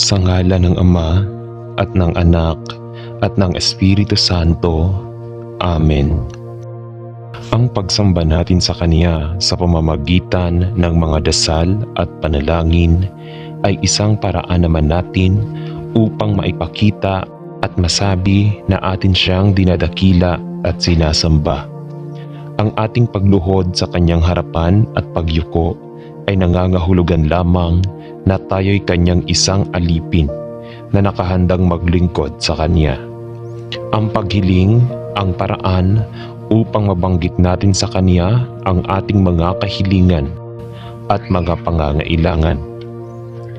Sa ngalan ng Ama at ng Anak at ng Espiritu Santo. Amen. Ang pagsamba natin sa Kanya sa pamamagitan ng mga dasal at panalangin ay isang paraan naman natin upang maipakita at masabi na atin siyang dinadakila at sinasamba. Ang ating pagluhod sa Kanyang harapan at pagyuko ay nangangahulugan lamang na tayo'y Kanyang isang alipin na nakahandang maglingkod sa Kanya. Ang paghiling, ang paraan upang mabanggit natin sa Kanya ang ating mga kahilingan at mga pangangailangan.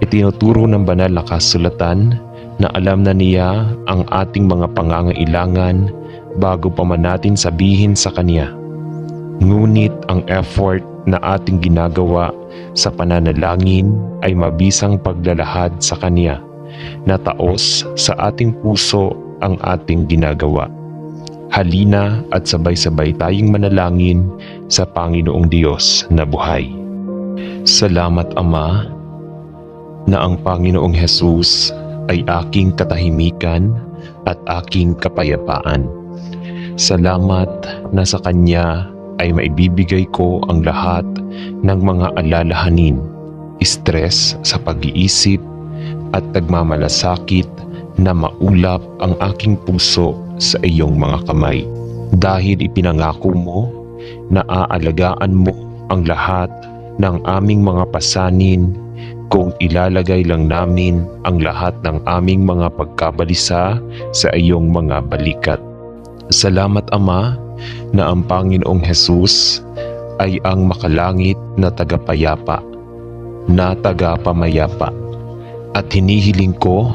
Itinuturo ng banal na kasulatan na alam na Niya ang ating mga pangangailangan bago pa man natin sabihin sa Kanya. Ngunit ang effort na ating ginagawa sa pananalangin ay mabisang paglalahad sa Kanya na taos sa ating puso ang ating ginagawa. Halina at sabay-sabay tayong manalangin sa Panginoong Diyos na buhay. Salamat Ama na ang Panginoong Hesus ay aking katahimikan at aking kapayapaan. Salamat na sa Kanya ay maibibigay ko ang lahat ng mga alalahanin, stress sa pag-iisip at nagmamalasakit na maulap ang aking puso sa iyong mga kamay. Dahil ipinangako mo na aalagaan mo ang lahat ng aming mga pasanin kung ilalagay lang namin ang lahat ng aming mga pagkabalisa sa iyong mga balikat. Salamat Ama na ang Panginoong Hesus ay ang makalangit na tagapayapa, na tagapamayapa. At hinihiling ko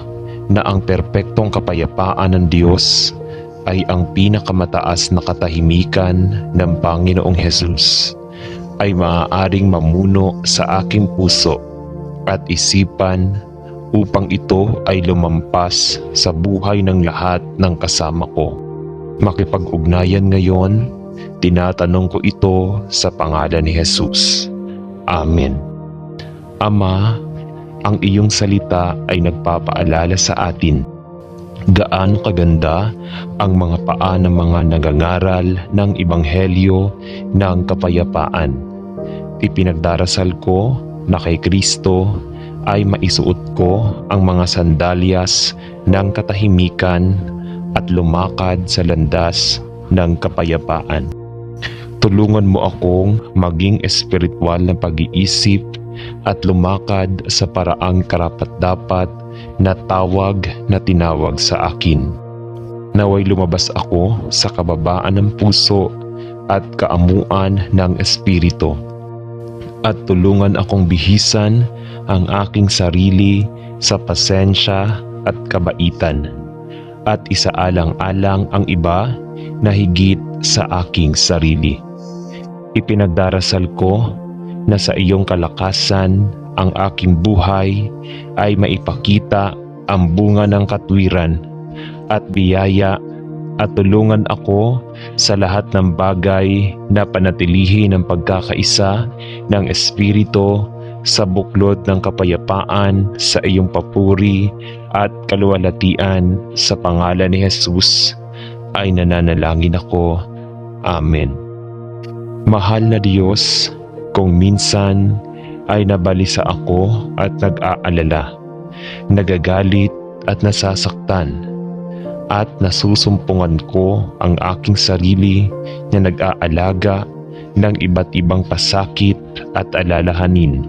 na ang perpektong kapayapaan ng Diyos ay ang pinakamataas na katahimikan ng Panginoong Hesus ay maaaring mamuno sa aking puso at isipan upang ito ay lumampas sa buhay ng lahat ng kasama ko. Makipag-ugnayan ngayon, tinatanong ko ito sa pangalan ni Jesus. Amen. Ama, ang iyong salita ay nagpapaalala sa atin gaano kaganda ang mga paa ng mga nagangaral ng Ebanghelyo ng kapayapaan. Ipinagdarasal ko na kay Kristo ay maisuot ko ang mga sandalyas ng katahimikan at lumakad sa landas ng kapayapaan. Tulungan mo akong maging espiritual na pag-iisip at lumakad sa paraang karapat-dapat na tawag na tinawag sa akin. Naway lumabas ako sa kababaan ng puso at kaamuan ng espiritu. At tulungan akong bihisan ang aking sarili sa pasensya at kabaitan. At isaalang-alang ang iba na higit sa aking sarili. Ipinagdarasal ko na sa iyong kalakasan ang aking buhay ay maipakita ang bunga ng katwiran at biyaya at tulungan ako sa lahat ng bagay na panatilihin ang pagkakaisa ng Espiritu sa buklod ng kapayapaan sa iyong papuri at kaluwalhatian. Sa pangalan ni Jesus ay nananalangin ako. Amen. Mahal na Diyos, kung minsan ay nabalisa ako at nag-aalala, nagagalit at nasasaktan, at nasusumpungan ko ang aking sarili na nag-aalaga ng iba't ibang pasakit at alalahanin,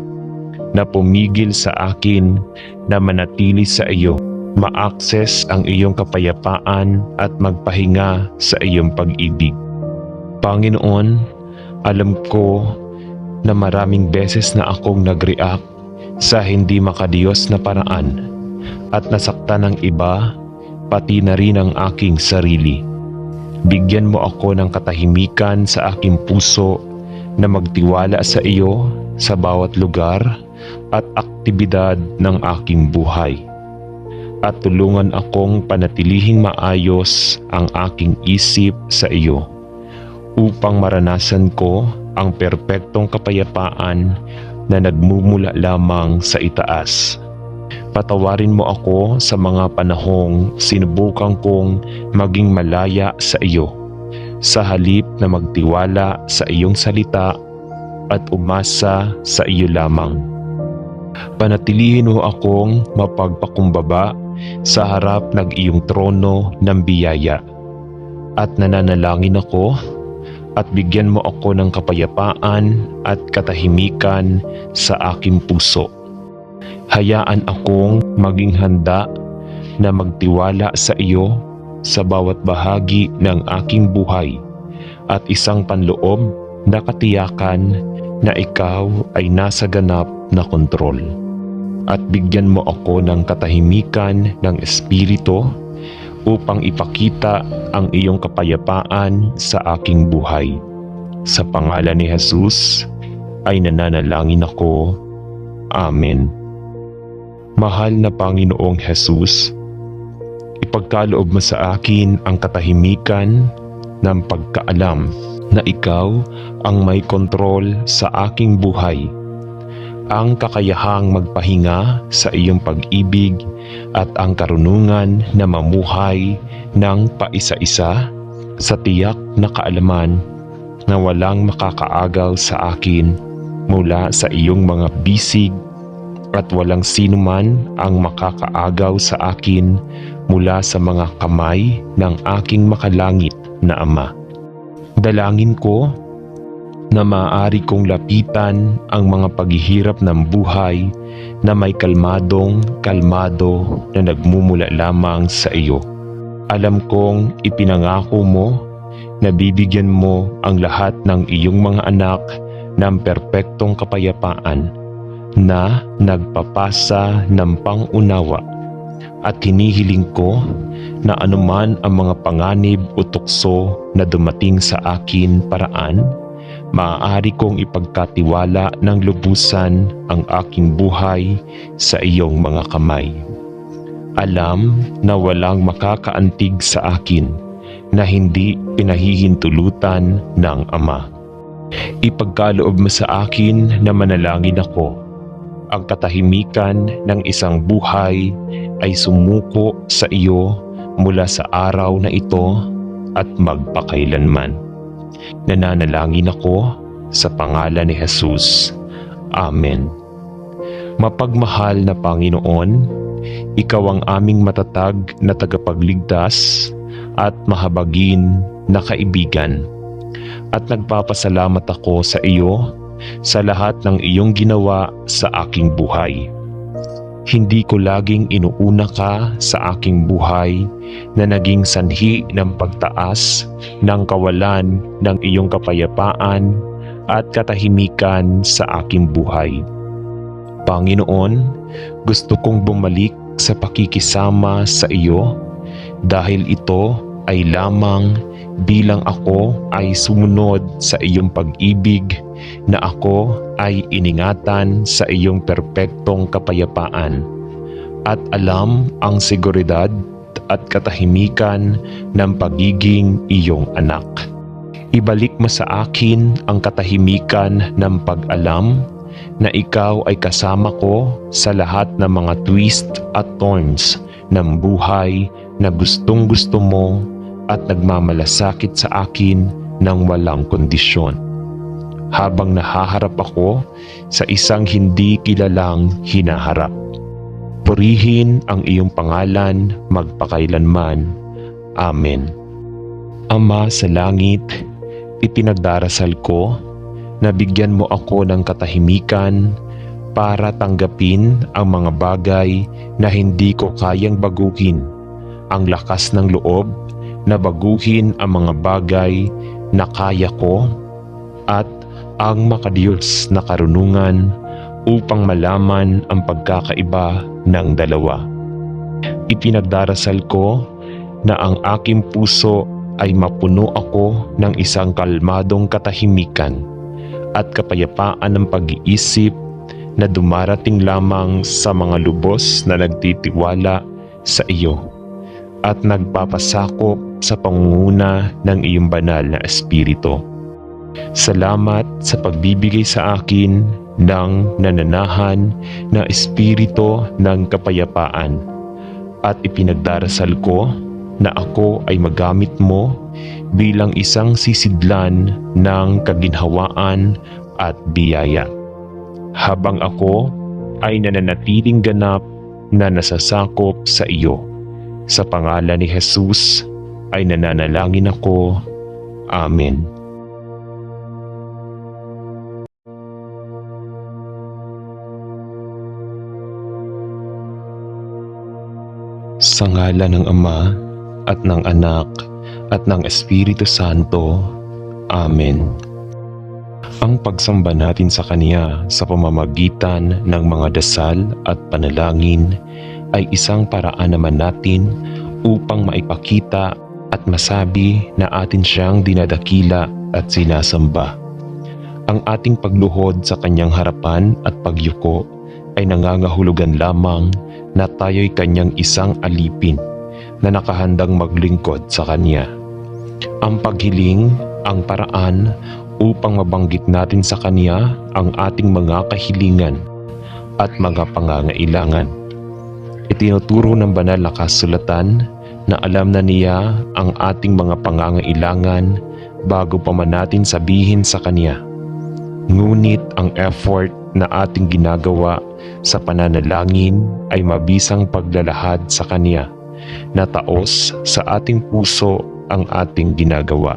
na pumigil sa akin na manatili sa iyo, ma-access ang iyong kapayapaan at magpahinga sa iyong pag-ibig. Panginoon, alam ko na maraming beses na akong nag-react sa hindi makadiyos na paraan at nasaktan ng iba, pati na rin ang aking sarili. Bigyan mo ako ng katahimikan sa aking puso na magtiwala sa iyo sa bawat lugar at aktibidad ng aking buhay. At tulungan akong panatilihing maayos ang aking isip sa iyo upang maranasan ko ang perpektong kapayapaan na nagmumula lamang sa itaas. Patawarin mo ako sa mga panahong sinubukan kong maging malaya sa iyo, sa halip na magtiwala sa iyong salita at umasa sa iyo lamang. Panatilihin mo akong mapagpakumbaba sa harap ng iyong trono ng biyaya. At nananalangin ako at bigyan mo ako ng kapayapaan at katahimikan sa aking puso. Hayaan akong maging handa na magtiwala sa iyo sa bawat bahagi ng aking buhay at isang panloob na katiyakan na ikaw ay nasa ganap na kontrol. At bigyan mo ako ng katahimikan ng espiritu upang ipakita ang iyong kapayapaan sa aking buhay. Sa pangalan ni Jesus ay nananalangin ako. Amen. Mahal na Panginoong Jesus, ipagkaloob mo sa akin ang katahimikan ng pagkaalam na ikaw ang may kontrol sa aking buhay, ang kakayahang magpahinga sa iyong pag-ibig at ang karunungan na mamuhay ng paisa-isa sa tiyak na kaalaman na walang makakaagaw sa akin mula sa iyong mga bisig at walang sinuman ang makakaagaw sa akin mula sa mga kamay ng aking makalangit na Ama. Dalangin ko na maaari kong lapitan ang mga paghihirap ng buhay na may kalmado na nagmumula lamang sa iyo. Alam kong ipinangako mo na bibigyan mo ang lahat ng iyong mga anak ng perpektong kapayapaan na nagpapasa ng pangunawa, at hinihiling ko na anuman ang mga panganib o tukso na dumating sa akin paraan, maaari kong ipagkatiwala ng lubusan ang aking buhay sa iyong mga kamay. Alam na walang makakaantig sa akin na hindi pinahihintulutan ng Ama. Ipagkaloob mo sa akin na manalangin ako. Ang katahimikan ng isang buhay ay sumuko sa iyo mula sa araw na ito at magpakailanman. Nananalangin ako sa pangalan ni Jesus. Amen. Mapagmahal na Panginoon, ikaw ang aming matatag na tagapagligtas at mahabagin na kaibigan. At nagpapasalamat ako sa iyo sa lahat ng iyong ginawa sa aking buhay. Hindi ko laging inuuna ka sa aking buhay na naging sanhi ng pagtaas ng kawalan ng iyong kapayapaan at katahimikan sa aking buhay. Panginoon, gusto kong bumalik sa pakikisama sa iyo dahil ito ay lamang bilang ako ay sumunod sa iyong pag-ibig na ako ay iningatan sa iyong perpektong kapayapaan at alam ang seguridad at katahimikan ng pagiging iyong anak. Ibalik mo sa akin ang katahimikan ng pag-alam na ikaw ay kasama ko sa lahat ng mga twist at turns ng buhay na gustong-gusto mo at nagmamalasakit sa akin ng walang kondisyon. Habang nahaharap ako sa isang hindi kilalang hinaharap. Purihin ang iyong pangalan magpakailanman. Amen. Ama sa langit, ipinagdarasal ko na bigyan mo ako ng katahimikan para tanggapin ang mga bagay na hindi ko kayang baguhin, ang lakas ng loob na baguhin ang mga bagay na kaya ko, at ang makadiyos na karunungan upang malaman ang pagkakaiba ng dalawa. Ipinagdarasal ko na ang aking puso ay mapuno ako ng isang kalmadong katahimikan at kapayapaan ng pag-iisip na dumarating lamang sa mga lubos na nagtitiwala sa iyo at nagpapasakop sa pangunguna ng iyong banal na espiritu. Salamat sa pagbibigay sa akin ng nananahan na espiritu ng kapayapaan at ipinagdarasal ko na ako ay magamit mo bilang isang sisidlan ng kaginhawaan at biyaya. Habang ako ay nananatiling ganap na nasasakop sa iyo. Sa pangalan ni Jesus ay nananalangin ako. Amen. Sa ngalan ng Ama at ng Anak at ng Espiritu Santo. Amen. Ang pagsamba natin sa Kanya sa pamamagitan ng mga dasal at panalangin ay isang paraan naman natin upang maipakita at masabi na atin siyang dinadakila at sinasamba. Ang ating pagluhod sa Kanyang harapan at pagyuko ay nangangahulugan lamang na tayo'y Kanyang isang alipin na nakahandang maglingkod sa Kanya. Ang paghiling, ang paraan upang mabanggit natin sa Kanya ang ating mga kahilingan at mga pangangailangan. Itinuturo ng banal na kasulatan na alam na Niya ang ating mga pangangailangan bago pa man natin sabihin sa Kanya. Ngunit ang effort na ating ginagawa sa pananalangin ay mabisang paglalahad sa Kanya na taos sa ating puso ang ating ginagawa.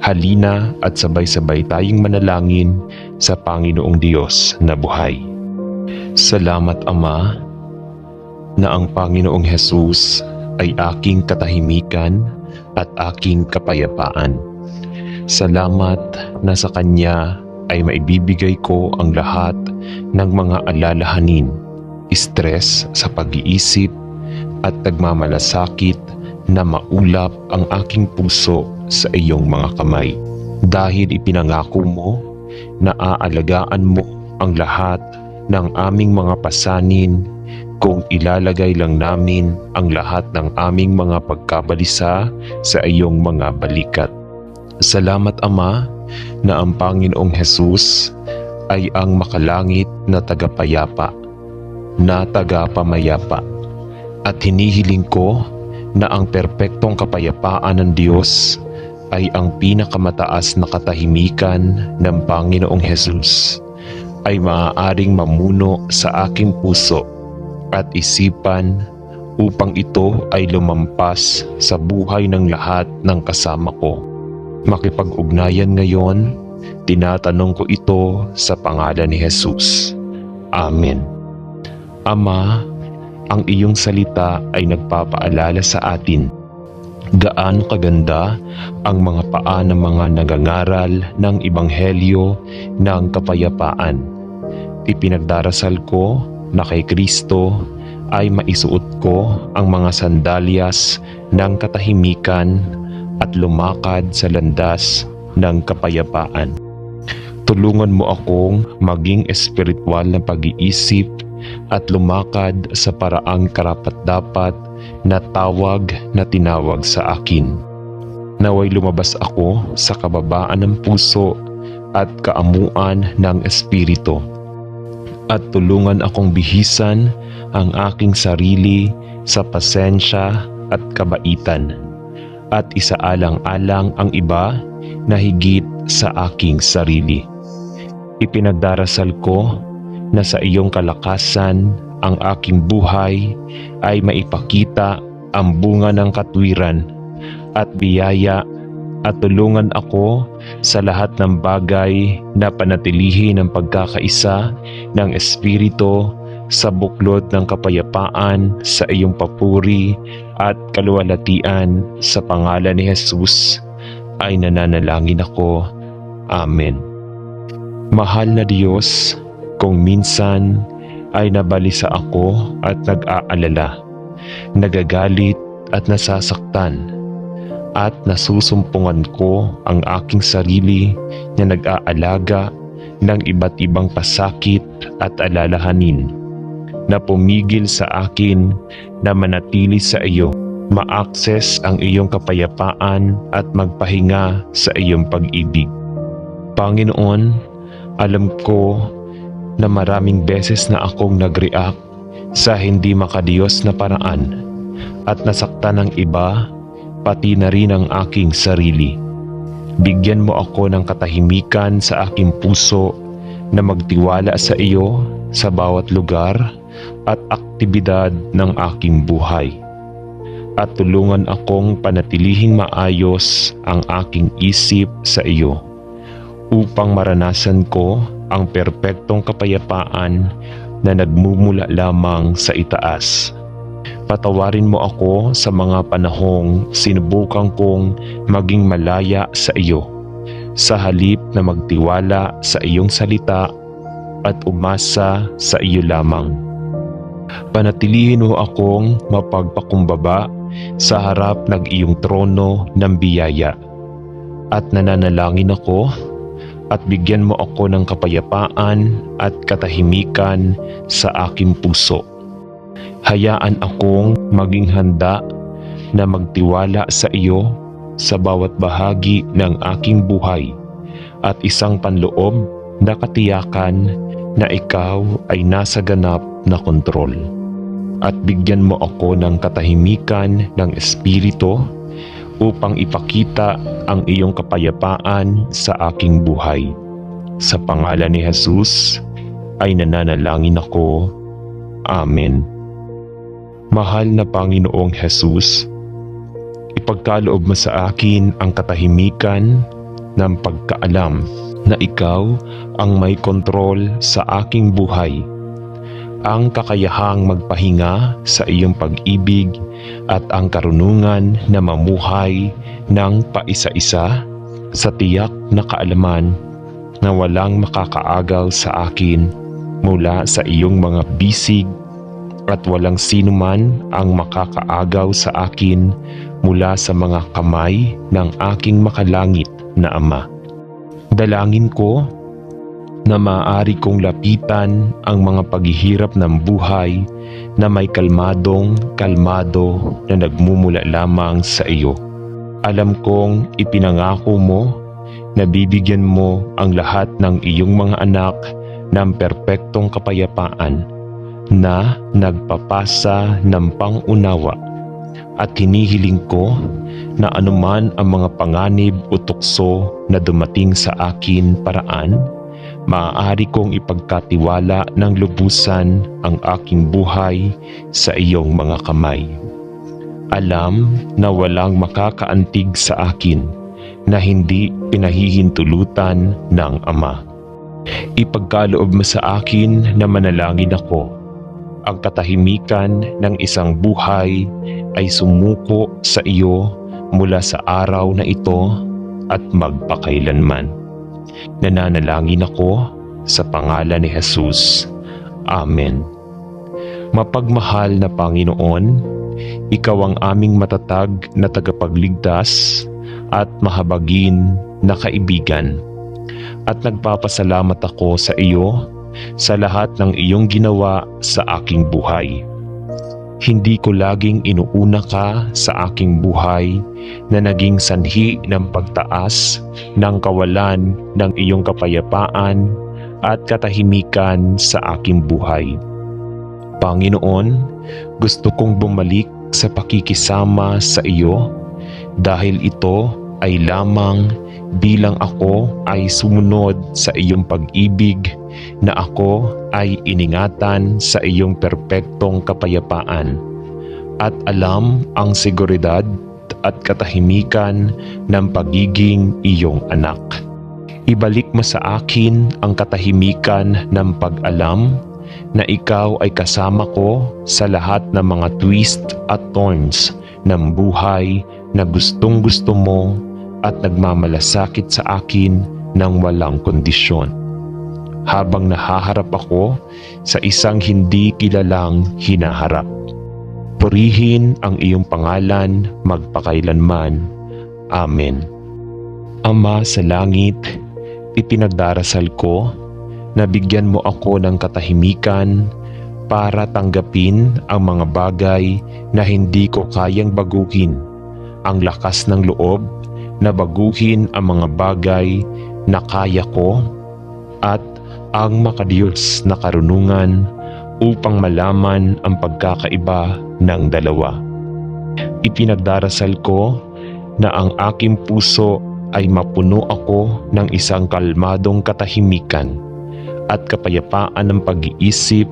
Halina at sabay-sabay tayong manalangin sa Panginoong Diyos na buhay. Salamat Ama na ang Panginoong Jesus ay aking katahimikan at aking kapayapaan. Salamat na sa Kanya ay maibibigay ko ang lahat ng mga alalahanin, stress sa pag-iisip at nagmamalasakit na maulap ang aking puso sa iyong mga kamay. Dahil ipinangako mo na aalagaan mo ang lahat ng aming mga pasanin kung ilalagay lang namin ang lahat ng aming mga pagkabalisa sa iyong mga balikat. Salamat Ama na ang Panginoong Jesus ay ang makalangit na tagapayapa, na tagapamayapa. At hinihiling ko na ang perpektong kapayapaan ng Diyos ay ang pinakamataas na katahimikan ng Panginoong Jesus ay maaaring mamuno sa aking puso at isipan upang ito ay lumampas sa buhay ng lahat ng kasama ko. Makipag-ugnayan ngayon, tinatanong ko ito sa pangalan ni Jesus. Amen. Ama, ang iyong salita ay nagpapaalala sa atin gaano kaganda ang mga paa ng mga nagangaral ng Ebanghelyo ng kapayapaan. Ipinagdarasal ko na kay Kristo ay maisuot ko ang mga sandalyas ng katahimikan at lumakad sa landas ng kapayapaan. Tulungan mo akong maging espiritual na pag-iisip at lumakad sa paraang karapat-dapat na tawag na tinawag sa akin. Naway lumabas ako sa kababaan ng puso at kaamuan ng espiritu. At tulungan akong bihisan ang aking sarili sa pasensya at kabaitan. At isaalang-alang ang iba na higit sa aking sarili. Ipinagdarasal ko na sa iyong kalakasan ang aking buhay ay maipakita ang bunga ng katwiran at biyaya at tulungan ako sa lahat ng bagay na panatilihin ang pagkakaisa ng Espiritu sa buklod ng kapayapaan sa iyong papuri at kaluwalhatian. Sa pangalan ni Jesus ay nananalangin ako. Amen. Mahal na Diyos, kung minsan ay nabalisa ako at nag-aalala, nagagalit at nasasaktan, at nasusumpungan ko ang aking sarili na nag-aalaga ng iba't ibang pasakit at alalahanin, na pumigil sa akin na manatili sa iyo, ma-access ang iyong kapayapaan at magpahinga sa iyong pag-ibig. Panginoon, alam ko na maraming beses na akong nag-react sa hindi makadiyos na paraan at nasaktan ng iba, pati na rin ang aking sarili. Bigyan mo ako ng katahimikan sa aking puso na magtiwala sa iyo sa bawat lugar at aktibidad ng aking buhay. At tulungan akong panatilihing maayos ang aking isip sa iyo upang maranasan ko ang perpektong kapayapaan na nagmumula lamang sa itaas. Patawarin mo ako sa mga panahong sinubukan kong maging malaya sa iyo, sa halip na magtiwala sa iyong salita at umasa sa iyo lamang. Panatilihin mo akong mapagpakumbaba sa harap ng iyong trono ng biyaya. At nananalangin ako at bigyan mo ako ng kapayapaan at katahimikan sa aking puso. Hayaan akong maging handa na magtiwala sa iyo sa bawat bahagi ng aking buhay at isang panloob na katiyakan na ikaw ay nasa ganap na kontrol. At bigyan mo ako ng katahimikan ng espiritu upang ipakita ang iyong kapayapaan sa aking buhay. Sa pangalan ni Jesus ay nananalangin ako. Amen. Mahal na Panginoong Jesus, ipagkaloob mo sa akin ang katahimikan ng pagkaalam na ikaw ang may kontrol sa aking buhay, ang kakayahang magpahinga sa iyong pag-ibig at ang karunungan na mamuhay ng paisa-isa sa tiyak na kaalaman na walang makakaagaw sa akin mula sa iyong mga bisig at walang sinuman ang makakaagaw sa akin mula sa mga kamay ng aking makalangit na Ama. Dalangin ko na maaari kong lapitan ang mga paghihirap ng buhay na may kalmado na nagmumula lamang sa iyo. Alam kong ipinangako mo na bibigyan mo ang lahat ng iyong mga anak ng perpektong kapayapaan na nagpapasa ng pangunawa, at hinihiling ko na anuman ang mga panganib o tukso na dumating sa akin paraan, maaari kong ipagkatiwala ng lubusan ang aking buhay sa iyong mga kamay. Alam na walang makakaantig sa akin na hindi pinahihintulutan ng Ama. Ipagkaloob mo sa akin na manalangin ako. Ang katahimikan ng isang buhay ay sumuko sa iyo mula sa araw na ito at magpakailanman. Nananalangin ako sa pangalan ni Jesus. Amen. Mapagmahal na Panginoon, ikaw ang aming matatag na tagapagligtas at mahabagin na kaibigan. At nagpapasalamat ako sa iyo sa lahat ng iyong ginawa sa aking buhay. Hindi ko laging inuuna ka sa aking buhay na naging sanhi ng pagtaas ng kawalan ng iyong kapayapaan at katahimikan sa aking buhay. Panginoon, gusto kong bumalik sa pakikisama sa iyo dahil ito ay lamang bilang ako ay sumunod sa iyong pag-ibig na ako ay iningatan sa iyong perpektong kapayapaan at alam ang seguridad at katahimikan ng pagiging iyong anak. Ibalik mo sa akin ang katahimikan ng pag-alam na ikaw ay kasama ko sa lahat ng mga twist at turns ng buhay na gustong-gusto mo at nagmamalasakit sa akin ng walang kondisyon. Habang nahaharap ako sa isang hindi kilalang hinaharap. Purihin ang iyong pangalan magpakailanman. Amen. Ama sa langit, ipinagdarasal ko na bigyan mo ako ng katahimikan para tanggapin ang mga bagay na hindi ko kayang baguhin, ang lakas ng loob na baguhin ang mga bagay na kaya ko, at ang makadiyos na karunungan upang malaman ang pagkakaiba ng dalawa. Ipinagdarasal ko na ang aking puso ay mapuno ako ng isang kalmadong katahimikan at kapayapaan ng pag-iisip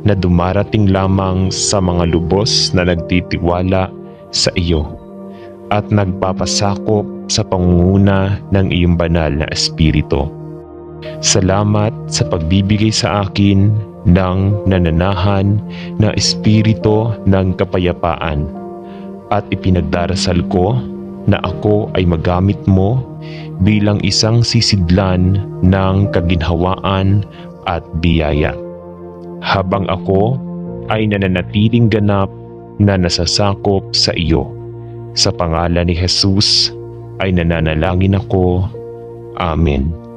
na dumarating lamang sa mga lubos na nagtitiwala sa iyo at nagpapasakop sa pangunguna ng iyong banal na espiritu. Salamat sa pagbibigay sa akin ng nananahan na espiritu ng kapayapaan at ipinagdarasal ko na ako ay magamit mo bilang isang sisidlan ng kaginhawaan at biyaya. Habang ako ay nananatiling ganap na nasasakop sa iyo. Sa pangalan ni Jesus ay nananalangin ako. Amen.